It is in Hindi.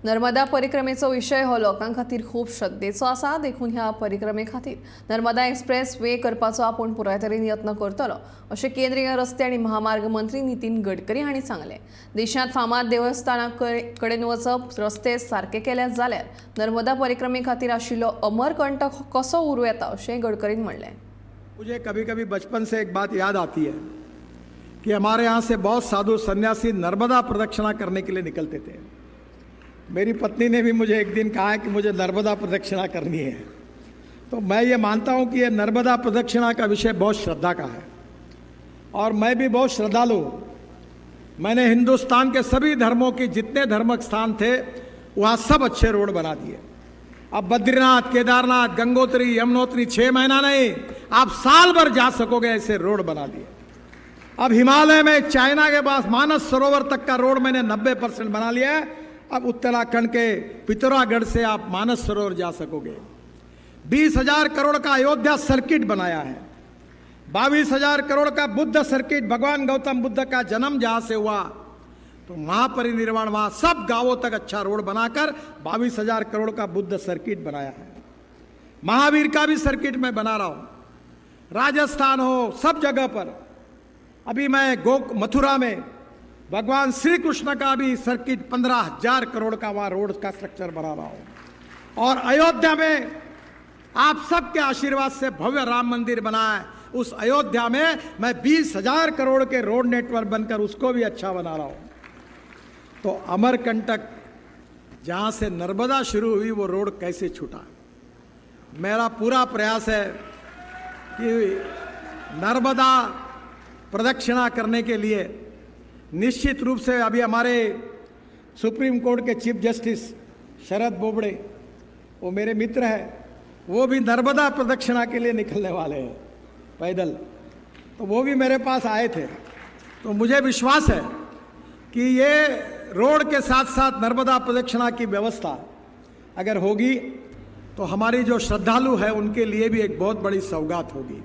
नर्मदा परिक्रमेचो विषय हो लोकां खातीर खूब श्रद्धेचो आसा। देखून ह्या परिक्रमे खातीर नर्मदा एक्सप्रेस वे करपाचो आपूण पुराय तरेन यत्न करतलो अशें केंद्रीय रस्ते आनी महामार्ग मंत्री नितीन गडकरी हांणी सांगलें। देशांत फामाद देवस्थानां कडेन वचप रस्ते सारके केले जाल्यार नर्मदा परिक्रमे खातीर आशिल्लो अमरकंटक कसो उरूं येता अशें गडकरीन म्हणलें। मुझे कभी कभी बचपन से एक बात याद आती है कि हमारे यहाँ से बहुत साधु सन्यासी नर्मदा प्रदक्षिणा करने के लिए निकलते थे। मेरी पत्नी ने भी मुझे एक दिन कहा है कि मुझे नर्मदा प्रदक्षिणा करनी है। तो मैं ये मानता हूँ कि ये नर्मदा प्रदक्षिणा का विषय बहुत श्रद्धा का है और मैं भी बहुत श्रद्धालु हूँ। मैंने हिंदुस्तान के सभी धर्मों की जितने धार्मिक स्थान थे वहाँ सब अच्छे रोड बना दिए। अब बद्रीनाथ, केदारनाथ, गंगोत्री, यमुनोत्री 6 महीना नहीं, आप साल भर जा सकोगे ऐसे रोड बना दिए। अब हिमालय में चाइना के पास मानस सरोवर तक का रोड मैंने 90% बना लिया है। अब उत्तराखंड के पिथौरागढ़ से आप मानस सरोवर जा सकोगे। 20,000 करोड़ का अयोध्या सर्किट बनाया है। 22,000 करोड़ का बुद्ध सर्किट, भगवान गौतम बुद्ध का जन्म जहां से हुआ तो महापरिनिर्वाण वहां सब गांवों तक अच्छा रोड बनाकर 22,000 करोड़ का बुद्ध सर्किट बनाया है। महावीर का भी सर्किट मैं बना रहा हूं। राजस्थान हो, सब जगह पर। अभी मैं मथुरा में भगवान श्री कृष्ण का भी सर्किट 15,000 करोड़ का वहां रोड का स्ट्रक्चर बना रहा हूं। और अयोध्या में आप सबके आशीर्वाद से भव्य राम मंदिर बना है। उस अयोध्या में मैं 20,000 करोड़ के रोड नेटवर्क बनकर उसको भी अच्छा बना रहा हूं। तो अमरकंटक जहां से नर्मदा शुरू हुई वो रोड कैसे छूटा। मेरा पूरा प्रयास है कि नर्मदा प्रदक्षिणा करने के लिए निश्चित रूप से अभी हमारे सुप्रीम कोर्ट के चीफ जस्टिस शरद बोबड़े, वो मेरे मित्र हैं, वो भी नर्मदा प्रदक्षिणा के लिए निकलने वाले हैं पैदल। तो वो भी मेरे पास आए थे। तो मुझे विश्वास है कि ये रोड के साथ साथ नर्मदा प्रदक्षिणा की व्यवस्था अगर होगी तो हमारी जो श्रद्धालु है उनके लिए भी एक बहुत बड़ी सौगात होगी।